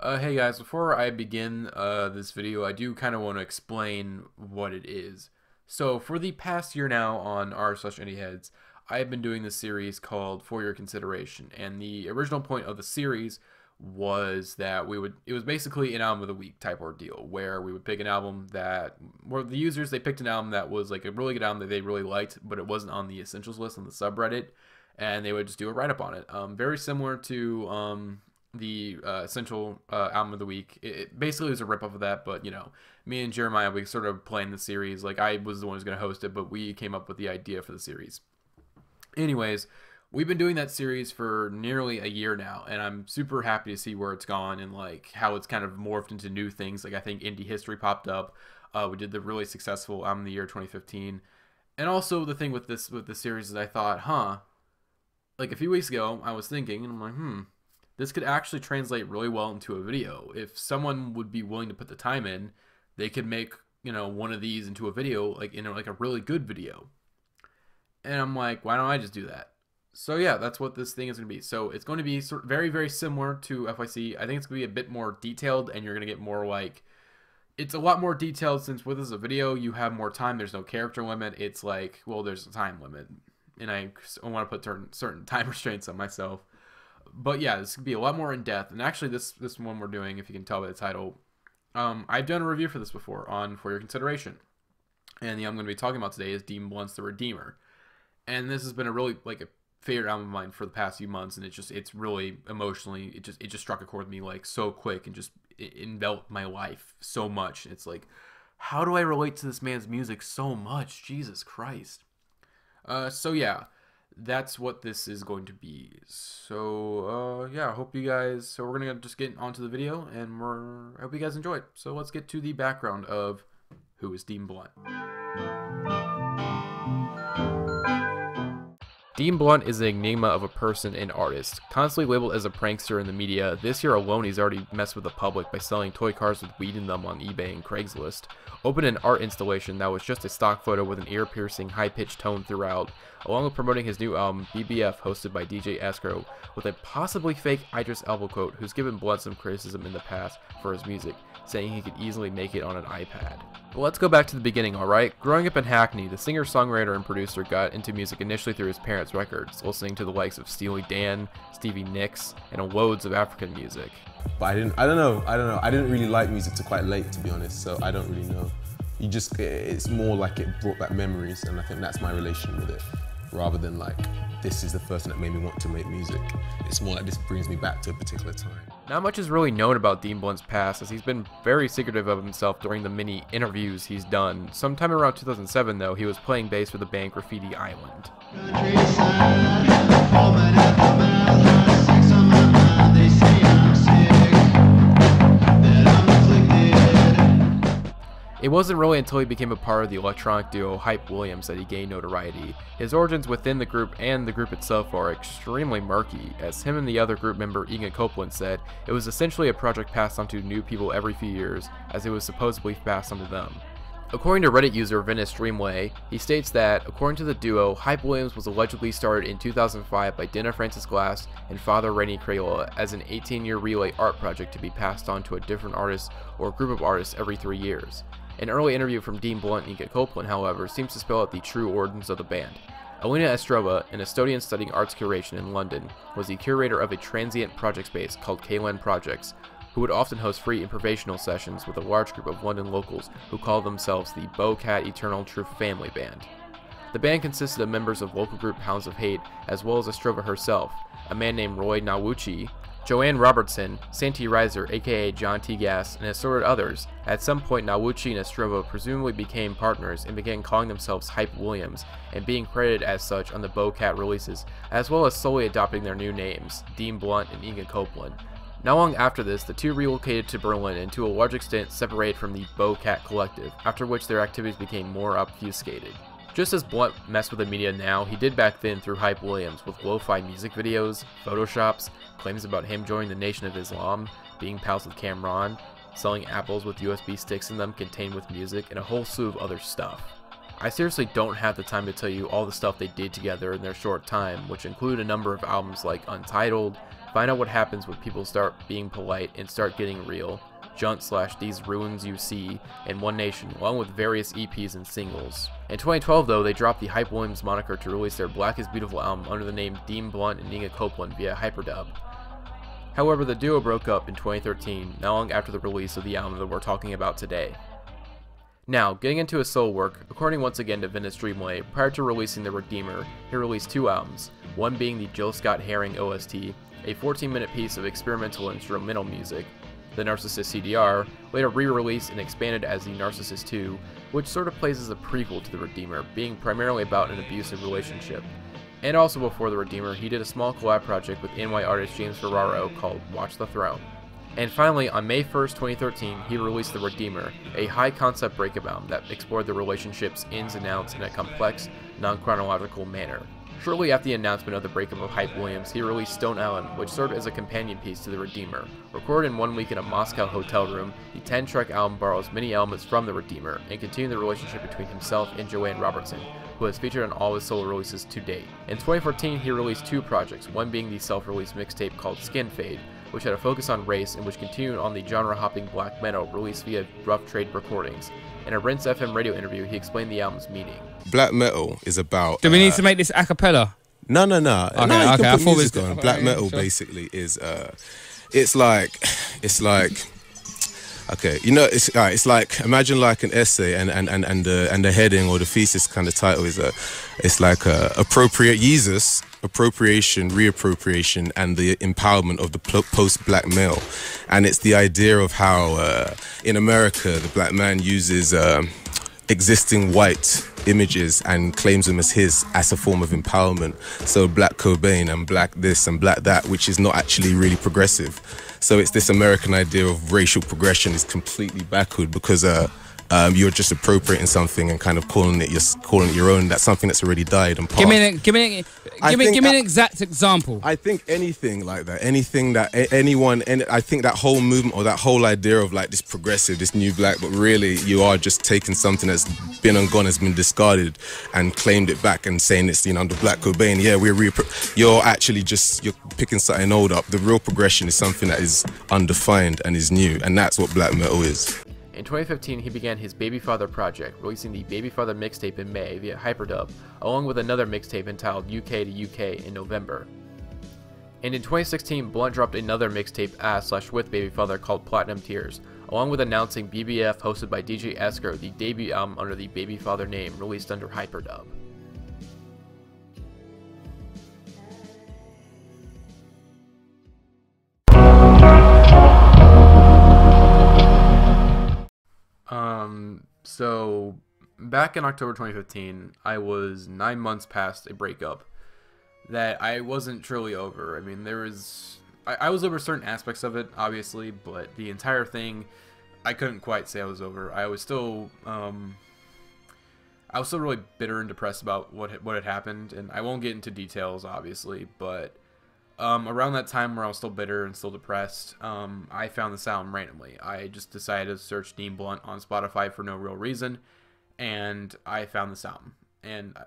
Hey guys, before I begin this video, I do kind of want to explain what it is. So for the past year now on r/indieheads, I have been doing this series called For Your Consideration, and the original point of the series was that it was basically an album of the week type ordeal, where we would pick an album where the users, they picked an album that was like a really good album that they really liked, but it wasn't on the essentials list on the subreddit, and they would just do a write-up on it. Very similar to the essential album of the week. It basically was a rip-off of that, but you know, me and Jeremiah, we sort of planned the series. Like, I was the one who's going to host it, but we came up with the idea for the series. Anyways, we've been doing that series for nearly a year now, and I'm super happy to see where it's gone and like how it's kind of morphed into new things. Like, I think indie history popped up. We did the really successful album of the year 2015, and also the thing with this series is I thought, like a few weeks ago I was thinking, and I'm like, this could actually translate really well into a video. If someone would be willing to put the time in, they could make, you know, one of these into a video, like in like a really good video. And I'm like, why don't I just do that? So yeah, that's what this thing is going to be. So it's going to be very, very similar to FYC. I think it's going to be a bit more detailed, and you're going to get more like, it's a lot more detailed since with this a video, you have more time. There's no character limit. It's like, well, there's a time limit, and I want to put certain time restraints on myself. But yeah, this could be a lot more in depth. And actually, this one we're doing, if you can tell by the title, I've done a review for this before on For Your Consideration, and the album I'm going to be talking about today is Dean Blunt's The Redeemer. And this has been a really like a favorite album of mine for the past few months, and it's really emotionally, it just struck a chord with me like so quick, and it enveloped my life so much. It's like, how do I relate to this man's music so much? Jesus Christ. So yeah, that's what this is going to be. So yeah, I hope you guys, so we're gonna just get onto the video, and I hope you guys enjoy it. So let's get to the background of who is Dean Blunt. Dean Blunt is an enigma of a person and artist. Constantly labeled as a prankster in the media, this year alone he's already messed with the public by selling toy cars with weed in them on eBay and Craigslist, opened an art installation that was just a stock photo with an ear-piercing, high-pitched tone throughout, along with promoting his new album, BBF, hosted by DJ Escrow, with a possibly fake Idris Elba quote, who's given Blunt some criticism in the past for his music, saying he could easily make it on an iPad. But let's go back to the beginning, alright? Growing up in Hackney, the singer, songwriter, and producer got into music initially through his parents' records, listening to the likes of Steely Dan, Stevie Nicks, and loads of African music. But I don't know. I didn't really like music till quite late, to be honest, so I don't really know. It's more like it brought back memories, and I think that's my relation with it, rather than like, this is the first thing that made me want to make music. It's more like this brings me back to a particular time. Not much is really known about Dean Blunt's past, as he's been very secretive of himself during the many interviews he's done. Sometime around 2007 though, he was playing bass for the band Graffiti Island. It wasn't really until he became a part of the electronic duo Hype Williams that he gained notoriety. His origins within the group and the group itself are extremely murky, as him and the other group member Inga Copeland said, it was essentially a project passed on to new people every few years, as it was supposedly passed on to them. According to Reddit user Venice Dreamway, he states that, according to the duo, Hype Williams was allegedly started in 2005 by Dina Francis Glass and Father Rainy Crayola as an 18-year relay art project to be passed on to a different artist or group of artists every 3 years. An early interview from Dean Blunt and Inga Copeland, however, seems to spell out the true origins of the band. Alina Estrova, an Estonian studying arts curation in London, was the curator of a transient project space called K-Len Projects, who would often host free improvisational sessions with a large group of London locals who called themselves the Bowcat Eternal Truth Family Band. The band consisted of members of local group Hounds of Hate, as well as Estrova herself, a man named Roy Nawuchi, Joanne Robertson, Santi Reiser aka John T. Gass, and assorted others. At some point, Nawuchi and Estrova presumably became partners and began calling themselves Hype Williams and being credited as such on the Bowcat releases, as well as solely adopting their new names, Dean Blunt and Inga Copeland. Not long after this, the two relocated to Berlin and to a large extent separated from the Bowcat collective, after which their activities became more obfuscated. Just as Blunt messed with the media now, he did back then through Hype Williams with lo-fi music videos, photoshops, claims about him joining the Nation of Islam, being pals with Cameron, selling apples with USB sticks in them contained with music, and a whole slew of other stuff. I seriously don't have the time to tell you all the stuff they did together in their short time, which include a number of albums like Untitled, Find out what happens when people start being polite and start getting real. These ruins you see, and One Nation, along with various EPs and singles. In 2012 though, they dropped the Hype Williams moniker to release their Black is Beautiful album under the name Dean Blunt and Nina Copeland via Hyperdub. However, the duo broke up in 2013, not long after the release of the album that we're talking about today. Now, getting into his solo work, according once again to Vintage Dreamway, prior to releasing The Redeemer, he released 2 albums, one being the Jill Scott Herring OST, a 14-minute piece of experimental instrumental music, The Narcissist CDR, later re-released and expanded as The Narcissist 2, which sort of plays as a prequel to The Redeemer, being primarily about an abusive relationship. And also before The Redeemer, he did a small collab project with NY artist James Ferraro called Watch the Throne. And finally, on May 1st, 2013, he released The Redeemer, a high-concept breakup album that explored the relationship's ins and outs in a complex, non-chronological manner. Shortly after the announcement of the breakup of Hype Williams, he released Stone Island, which served as a companion piece to The Redeemer. Recorded in 1 week in a Moscow hotel room, the 10-track album borrows many elements from The Redeemer and continued the relationship between himself and Joanne Robertson, who has featured on all his solo releases to date. In 2014, he released 2 projects, one being the self-released mixtape called Skin Fade, which had a focus on race and which continued on the genre-hopping black metal released via Rough Trade Recordings. In a Rinse FM radio interview, he explained the album's meaning. Black metal is about... Do we need to make this a cappella? No. Okay, No, you okay, can I put thought music it was- on. Black metal basically is... It's like... Okay, you know, it's like, imagine like an essay and the heading or the thesis kind of title is it's like appropriate Jesus, appropriation, reappropriation, and the empowerment of the post-black male. And it's the idea of how in America the black man uses existing white images and claims them as his as a form of empowerment. So Black Cobain and Black this and Black that, which is not actually really progressive. So it's this American idea of racial progression is completely backward because you're just appropriating something and kind of calling it your own. That's something that's already died and passed. Give me an exact example. I think anything like that, anything that I think that whole movement or that whole idea of like this progressive, this new black, but really you are just taking something that's been and gone, has been discarded, and claimed it back and saying it's, you know, the Black Cobain. Yeah, you're actually you're picking something old up. The real progression is something that is undefined and is new, and that's what black metal is. In 2015, he began his Babyfather project, releasing the Babyfather mixtape in May via Hyperdub, along with another mixtape entitled UK to UK in November. And in 2016, Blunt dropped another mixtape as/with Babyfather called Platinum Tears, along with announcing BBF hosted by DJ Esker, the debut album under the Babyfather name, released under Hyperdub. So back in October 2015, I was 9 months past a breakup that I wasn't truly over. I mean, I was over certain aspects of it, obviously, but the entire thing, I couldn't quite say I was over. I was still really bitter and depressed about what had happened, and I won't get into details, obviously, but around that time where I was still bitter and still depressed, I found this album randomly. I just decided to search Dean Blunt on Spotify for no real reason, and I found this album. And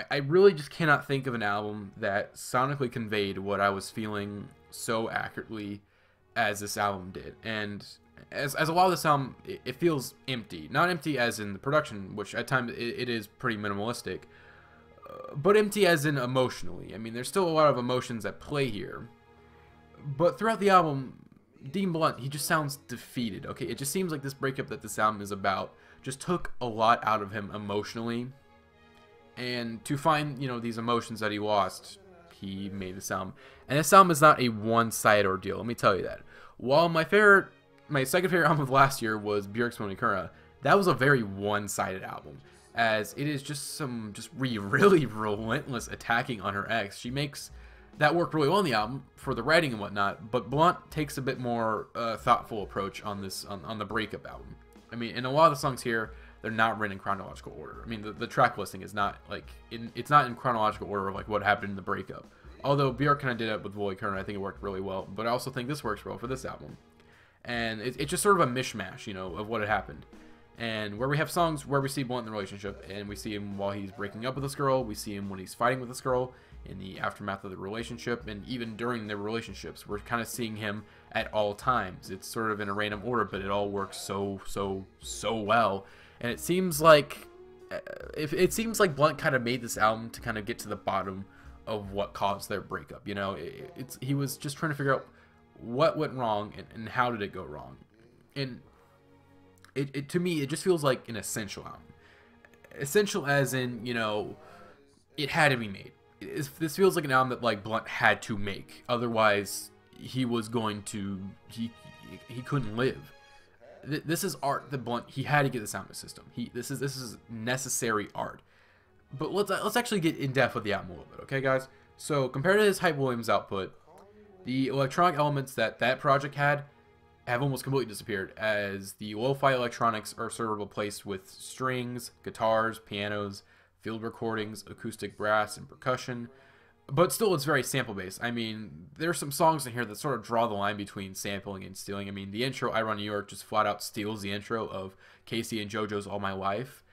I really just cannot think of an album that sonically conveyed what I was feeling so accurately as this album did. And as a lot of this album, it feels empty. Not empty as in the production, which at times it is pretty minimalistic, but empty as in emotionally. I mean, there's still a lot of emotions at play here. But throughout the album, Dean Blunt, he just sounds defeated, okay? It just seems like this breakup that this album is about just took a lot out of him emotionally. And to find, you know, these emotions that he lost, he made this album. And this album is not a one-sided ordeal, let me tell you that. While my second favorite album of last year was Björk's Monikura, that was a very one-sided album, as it is just some really relentless attacking on her ex. She makes that work really well on the album for the writing and whatnot, but Blunt takes a bit more thoughtful approach on this on the breakup album. I mean, in a lot of the songs here, they're not written in chronological order. I mean, the track listing is not like it's not in chronological order of like what happened in the breakup. Although Björk kind of did it with Volley Kern, I think it worked really well. But I also think this works well for this album, and it's just sort of a mishmash, you know, of what had happened. And where we have songs where we see Blunt in the relationship, and we see him while he's breaking up with this girl, we see him when he's fighting with this girl, in the aftermath of the relationship, and even during the relationships. We're kind of seeing him at all times. It's sort of in a random order, but it all works so well. And it seems like Blunt kind of made this album to kind of get to the bottom of what caused their breakup. You know, he was just trying to figure out what went wrong and how did it go wrong. And it to me, it just feels like an essential album. Essential as in, you know, it had to be made. This feels like an album that like Blunt had to make. Otherwise, he was going to he couldn't live. This is art that Blunt, he had to get this out of his system. This is necessary art. But let's actually get in depth with the album a little bit, okay, guys? So compared to his Hype Williams output, the electronic elements that project had have almost completely disappeared, as the lo-fi electronics are sort of replaced with strings, guitars, pianos, field recordings, acoustic brass, and percussion. But still, it's very sample-based. I mean, there are some songs in here that sort of draw the line between sampling and stealing. I mean, the intro, I Run New York, just flat-out steals the intro of Casey and JoJo's All My Life.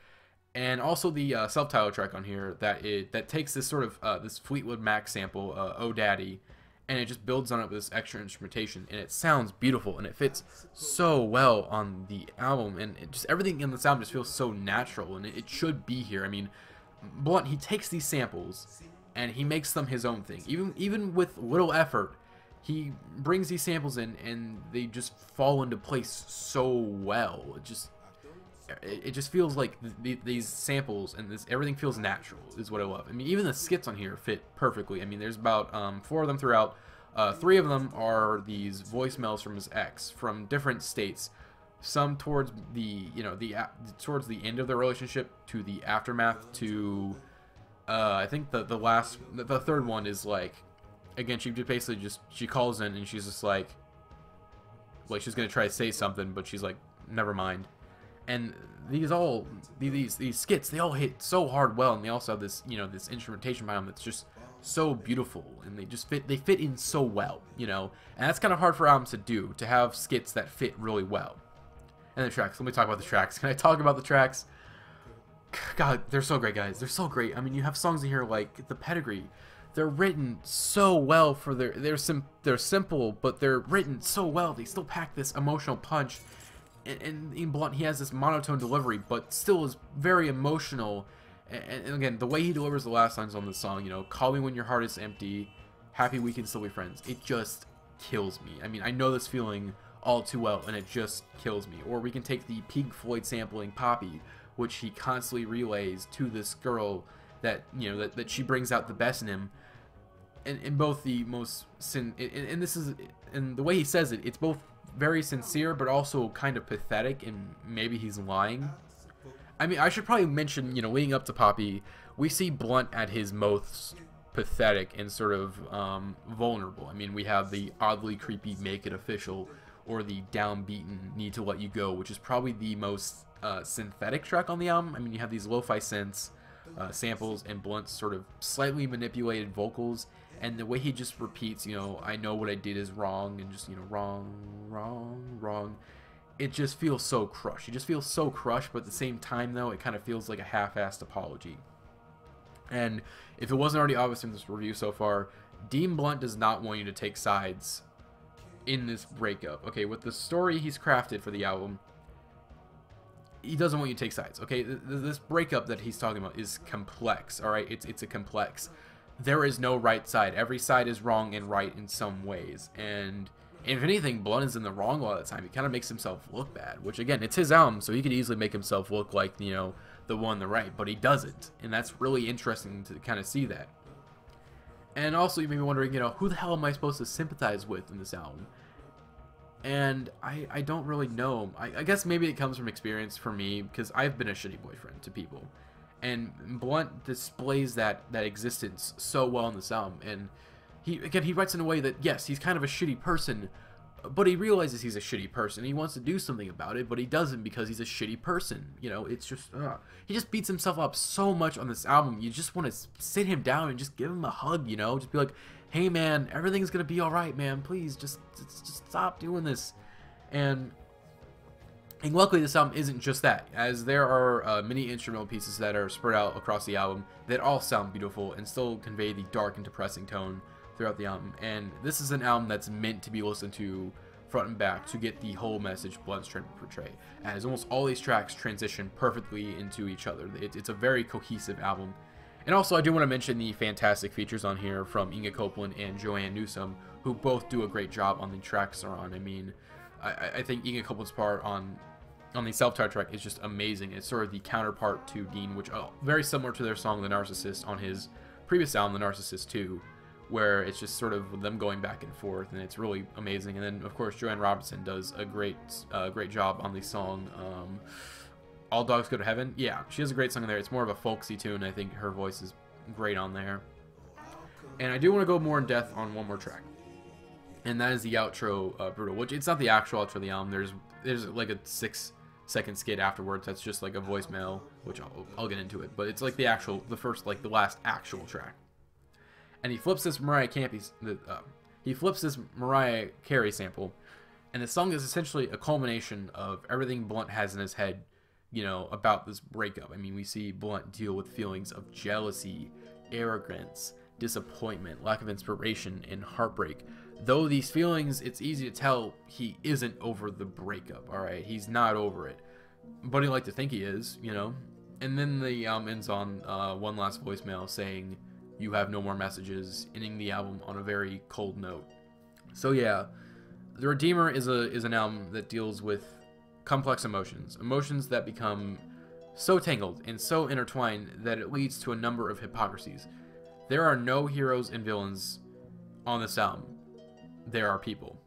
And also the self-titled track on here that takes this sort of this Fleetwood Mac sample, Oh Daddy, and it just builds on it with this extra instrumentation, and it sounds beautiful, and it fits so well on the album, and everything in this album just feels so natural, and it should be here. I mean, Blunt, he takes these samples and he makes them his own thing. Even with little effort, he brings these samples in and they just fall into place so well. It just feels like these samples and everything feels natural is what I love. I mean, even the skits on here fit perfectly. I mean, there's about 4 of them throughout. 3 of them are these voicemails from his ex from different states. Some towards the towards the end of the relationship, to the aftermath, to I think the third one is like, again, she basically she calls in and she's just like she's gonna try to say something, but she's like, never mind. And these skits, they all hit so hard well, and they also have this this instrumentation behind them that's just so beautiful, and they fit in so well, and that's kind of hard for albums to do, to have skits that fit really well. And the tracks, let me talk about the tracks. Can I talk about the tracks? God, they're so great, guys. They're so great. I mean, you have songs in here like The Pedigree. They're written so well for they're simple, but they're written so well. They still pack this emotional punch. And in Blunt, he has this monotone delivery, but still is very emotional. And again, the way he delivers the last lines on the song, call me when your heart is empty, happy we can still be friends. It just kills me. I mean, I know this feeling all too well, and it just kills me. Or we can take the Pink Floyd sampling Poppy, which he constantly relays to this girl that that she brings out the best in him. And in both the most and this is, and the way he says it, it's both very sincere but also kind of pathetic, and maybe he's lying. I mean, I should probably mention, leading up to Poppy, we see Blunt at his most pathetic and sort of vulnerable. I mean, we have the oddly creepy Make It Official, or the downbeaten Need to Let You Go, which is probably the most synthetic track on the album. I mean, you have these lo-fi synths, samples, and Blunt's sort of slightly manipulated vocals, and the way he just repeats, I know what I did is wrong, and just, wrong, wrong, wrong. It just feels so crushed. It just feels so crushed, but at the same time, though, it kind of feels like a half-assed apology. And if it wasn't already obvious in this review so far, Dean Blunt does not want you to take sides in this breakup. Okay, with the story he's crafted for the album, he doesn't want you to take sides. Okay, this breakup that he's talking about is complex. All right, it's a complex. There is no right side. Every side is wrong and right in some ways, and if anything, Blunt is in the wrong a lot of the time. He kind of makes himself look bad, which again, it's his album, so he could easily make himself look like the one on the right, but he doesn't, and that's really interesting to kind of see that. And also, you may be wondering, who the hell am I supposed to sympathize with in this album? And I don't really know. I guess maybe it comes from experience for me, because I've been a shitty boyfriend to people. And Blunt displays that existence so well in this album. And he writes in a way that, yes, he's kind of a shitty person, but he realizes he's a shitty person. He wants to do something about it, but he doesn't because he's a shitty person. It's just, he just beats himself up so much on this album. You just want to sit him down and just give him a hug, just be like, hey man, everything's gonna be alright, man, please just stop doing this. And And luckily, this album isn't just that, as there are many instrumental pieces that are spread out across the album that all sound beautiful and still convey the dark and depressing tone throughout the album. And this is an album that's meant to be listened to front and back to get the whole message Blunt's trying to portray, as almost all these tracks transition perfectly into each other. It's a very cohesive album. And also, I do want to mention the fantastic features on here from Inga Copeland and Joanne Newsom, who both do a great job on the tracks they're on. I mean, I think Inga Copeland's part on the self-titled track is just amazing. It's sort of the counterpart to Dean, which very similar to their song The Narcissist on his previous album, The Narcissist 2, where it's just sort of them going back and forth, and it's really amazing. And then, of course, Joanne Robertson does a great job on the song All Dogs Go to Heaven. Yeah, she has a great song in there. It's more of a folksy tune. I think her voice is great on there. And I do want to go more in depth on one more track, and that is the outro, Brutal, which it's not the actual outro of the album. There's like a 6-second skit afterwards that's just like a voicemail, which I'll get into it, but it's like the last actual track. And he flips this Mariah Carey sample, and the song is essentially a culmination of everything Blunt has in his head, you know, about this breakup. I mean, we see Blunt deal with feelings of jealousy, arrogance, disappointment, lack of inspiration, and heartbreak. Though these feelings, it's easy to tell he isn't over the breakup, alright? He's not over it. But he'd like to think he is, you know? And then the album ends on one last voicemail saying, "You have no more messages," ending the album on a very cold note. So yeah, The Redeemer is an album that deals with complex emotions that become so tangled and so intertwined that it leads to a number of hypocrisies. There are no heroes and villains on this album. There are people.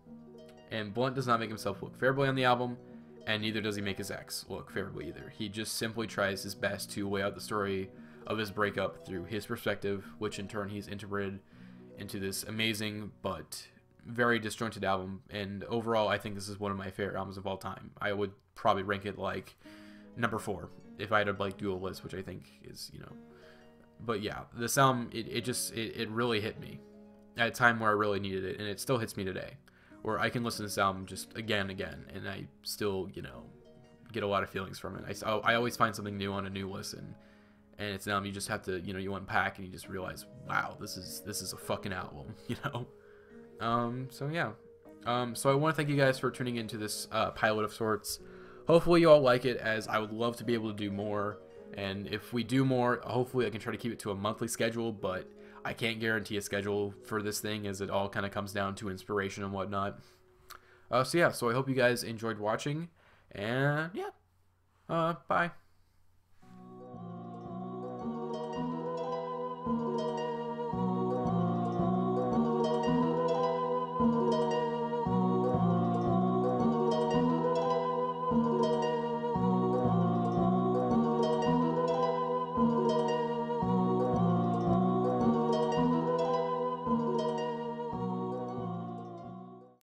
And Blunt does not make himself look favorably on the album, and neither does he make his ex look favorably either. He just simply tries his best to lay out the story of his breakup through his perspective, which in turn he's integrated into this amazing but very disjointed album. And overall, I think this is one of my favorite albums of all time. I would probably rank it like number 4 if I had to like do a list, which I think is, you know. But yeah, this album, it really hit me at a time where I really needed it, and it still hits me today, where I can listen to this album just again and again, and I still, you know, get a lot of feelings from it. I always find something new on a new listen, and it's an album you just have to, you know, you unpack and you just realize, wow, this is a fucking album, you know. So yeah, so I want to thank you guys for tuning into this pilot of sorts. Hopefully you all like it, as I would love to be able to do more, and if we do more, hopefully I can try to keep it to a monthly schedule, but I can't guarantee a schedule for this thing, as it all kind of comes down to inspiration and whatnot. So yeah, so I hope you guys enjoyed watching, and yeah, bye.